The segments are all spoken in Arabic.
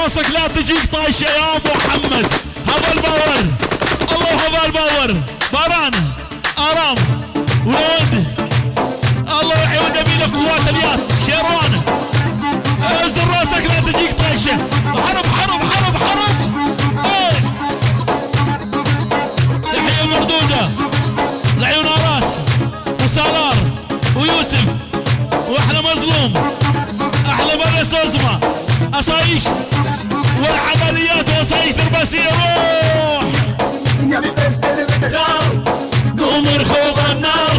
راسك لا تجيك طايشه يا ابو محمد. هذا الباور، الله هذا الباور. باران ارام ولد الله يعود يمينك قوات اليد. شيروان انزل راسك لا تجيك طايشه. حرب حرب حرب حرب. تحيه مردوده لعيون راس وسالار ويوسف واحلى مظلوم احلى برس ازمه اصايش والعمليات واصايش درباسيه. روح يا متسلم تغار قوم رخوض النار.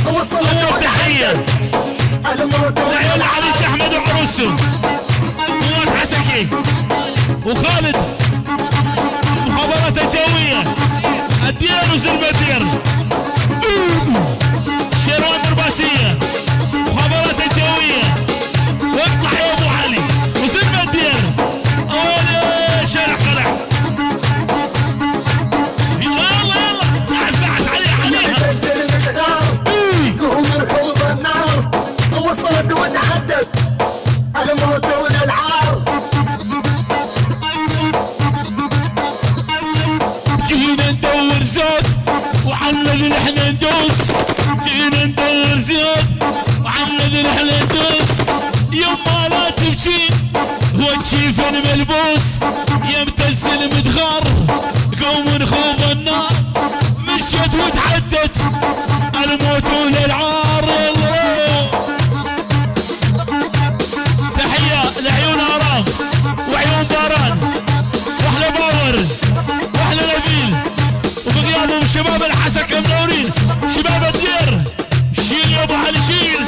وصلت تحيه لعيون علي احمد وعروسه قوات عسكي وخالد مخابرات الجويه الدير وزلمه الدير. شيروان درباسيه مخابرات الجويه واقطع يا ابو علي وزلمه الدير. اولي شرح قلع. يلا يلا دعس دعس عليها. قوم رخوض النار وصلت وتحدد الموت والالعاب. جينا ندور زود وعلى ذي احنا ندوس. جينا ندور زود وعلى ذي احنا ندوس. يما لا تبكين وجهي فين ملبوس. يا متزل متغر قوم نخوض النار. مشيت وتعدت الموت والالعار. تحيه لعيون ارام وعيون باران واحلى باور واحلى نبيل وبغيابهم شباب الحسكه منورين. شباب الدير شيل يا ابو علي شيل.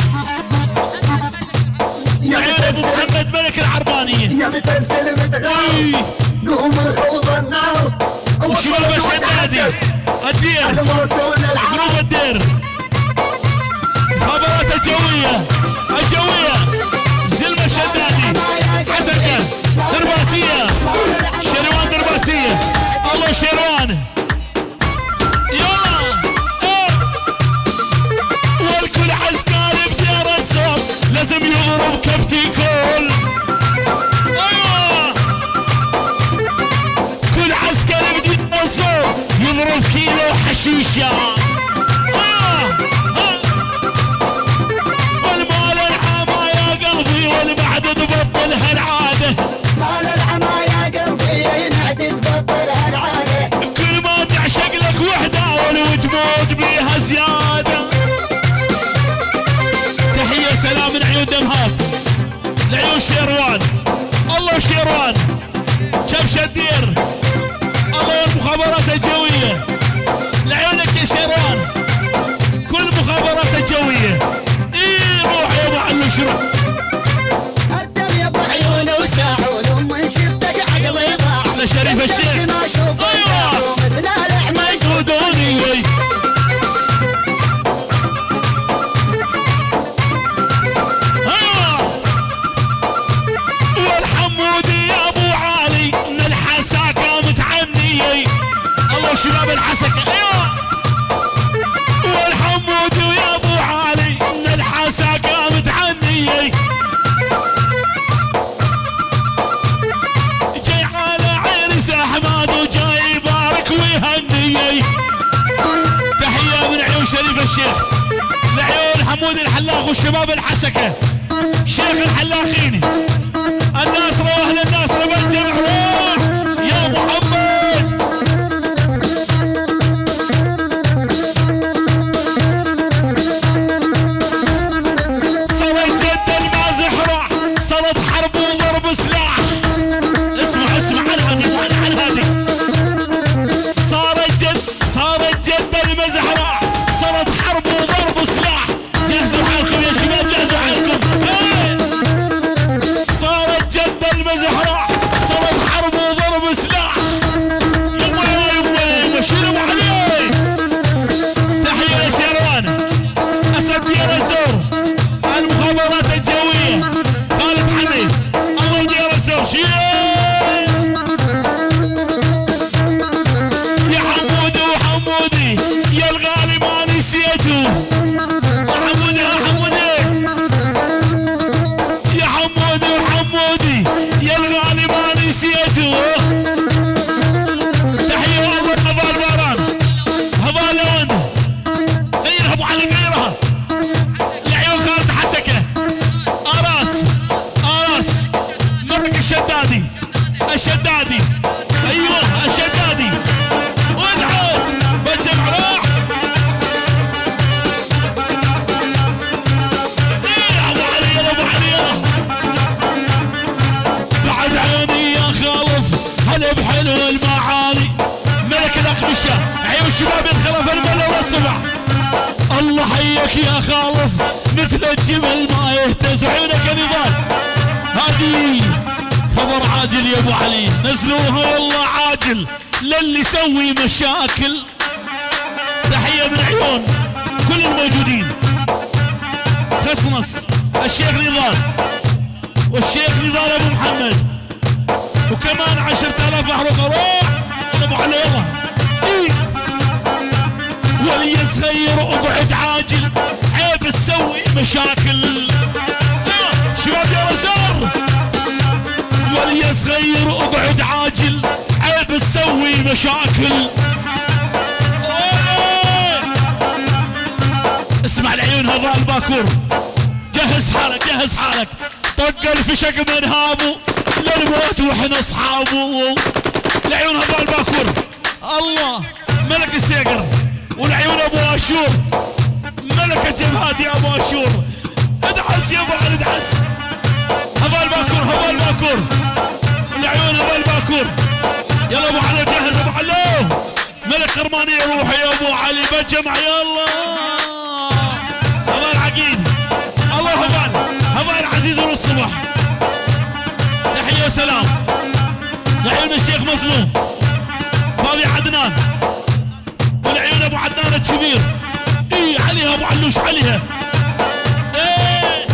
عيون ابو محمد ملك العربانيه يا متسلم تغار قوم رخوض النار وشباب الشدادي الدير الموت والالعاب. جنوب الدير مخابرات الجويه زلمه الشدادي حسكه درباسيه شيروان درباسيه. الله شيروان يلا والكل عسكري بدير الصوب لازم يضرب كبتي كل. ايوه كل عسكري بدير الصوب يضرب كيلو حشيشه. والمال العمى يا قلبي والبعد تبطل هالعاده. مال العمى يا قلبي ينعد تبطل هالعاده. كل ما تعشق لك وحده وتموت بيها زياده. تحيه سلام من عيون دمهات لعيون شيروان. الله شيروان كبش الدير. الله المخابرات الجويه لعيونك يا شيروان. كل مخابرات الجويه روح يا ابو علو شروح. الدم يا ابو عيون وساعون من شفتك عقلي ضاع. على شريف الشيخ ما اشوف ايوه مثل الاحمد ودوني وي. ايوه والحمودي يا ابو علي من الحساكه متعني. الله شباب الحسكه ايوه والحمودي يا ابو علي من الحساكه متعني. جاي على عرس احمد وجاي يبارك ويهني. تحيه من عيون شريف الشيخ لعيون حمود الحلاق وشباب الحسكه شيخ الحلاقين الناصره واهل الناصره بالجمع. روح يا محمد. صارت جد المازح راح صارت حرب وضرب سلاح. اسمع عن هذه. صارت جد المزح راح صارت حرب وضرب سلاح. جهزوا حالكم يا شباب جهزوا حالكم. صارت جد المزح راح صارت حرب خلف الملا والصبح. الله حيك يا خالف مثل الجبل ما يهتز عيونك يا نضال. هذه خبر عاجل يا ابو علي، نزلوها والله عاجل للي يسوي مشاكل. تحية من عيون كل الموجودين. خصنص الشيخ نضال والشيخ نضال ابو محمد، وكمان 10,000 محروقة. روح يا ابو علي يلا. ولي صغير اقعد عاجل عيب تسوي مشاكل. شباب يا رزار، ولي صغير اقعد عاجل عيب تسوي مشاكل. اسمع العيون هذا الباكور، جهز حالك جهز حالك. طق الفشق من هابو للموت واحنا اصحابه. العيون هذا الباكور الله ملك السيقر، والعيون ابو اشور ملك الجبهات يا ابو اشور. ادعس يا ابو علي ادعس. هذا الباكور هذا الباكور، العيون هذا الباكور. يلا ابو علي جهز ابو علي. ملك قرمانية روح يا ابو علي بجمع يلا. هذا العقيد الله هبان هبان العزيز والصبح. تحية وسلام لعيون الشيخ مظلوم فاضي عدنان، والعيون ابو عدنان الكبير. اي عليها ابو علوش عليها. ايه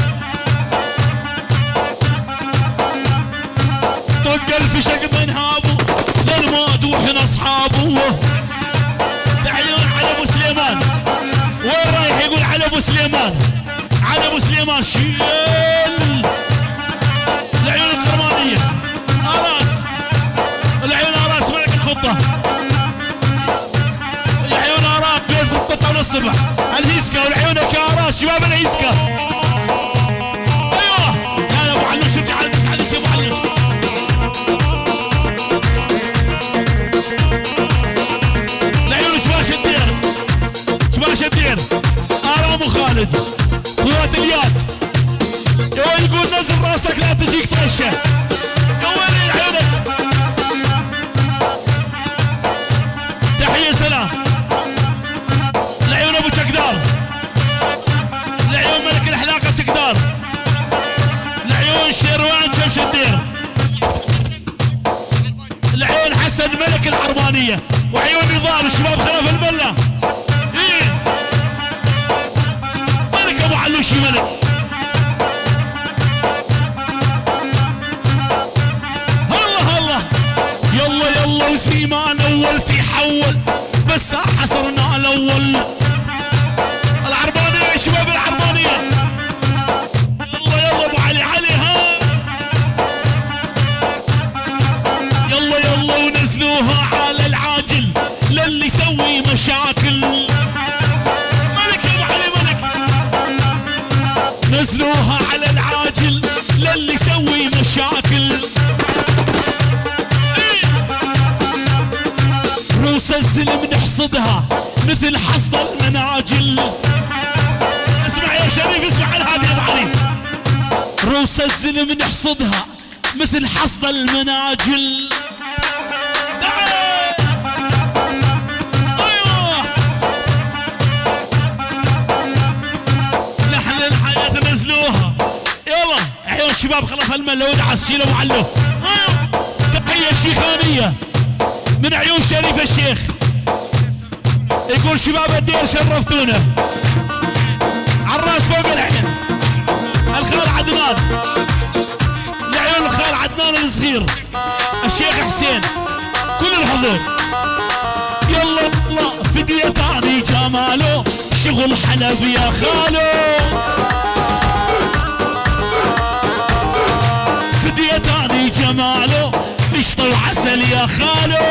طق الفشق من هابو للموت واحنا اصحابه. العيون على ابو سليمان، وين رايح يقول على ابو سليمان على ابو سليمان شيل. العيون القرمانية اراس، العيون اراس ملك الخطة. العيون اراس بيت القطة والصبح الهيسكا، والعيون كاراس شباب الهيسكا. ايوه يا ابو علوش ارجع على ابو علوش. العيون شباش الدير شباش الدير ارام وخالد قوات اليد. يا يقول نزل راسك لا تجيك طيشه. يا ويلي عيونك. تحيه سلام العيون ابو شقدار، العيون ملك الحلاقه شقدار، العيون شيروان شمش الدير، العيون حسن ملك العربانيه، وعيون نضال الشباب خلف المله. ايه ملك ابو علوشي ملك. الله الله يلا يلا وسيمان اول تحول بس حصرنا الاول. العربانيه يا شباب العربانيه. يلا يلا ابو علي عليها. يلا يلا ونزلوها على العاجل للي يسوي مشاكل. ملك يا ابو علي ملك. نزلوها على العاجل للي يسوي مشاكل. روس الزلم نحصدها مثل حصد المناجل. اسمع يا شريف اسمع على هذه يا ابو علي. روس الزلم نحصدها مثل حصد المناجل. ايوه نحن الحياة نزلوها. يلا عيون الشباب خلف الملا ودعس شيلوا معلو. ايوه تحية الشيخانية من عيون شريف الشيخ. يقول شباب الدير شرفتونا. عالراس فوق العين الخال عدنان، لعيون الخال عدنان الصغير الشيخ حسين كل الحضور. يلا يلا فدية تاني جماله شغل حلب يا خالو. فدية تاني جماله قشطة وعسل يا خالو.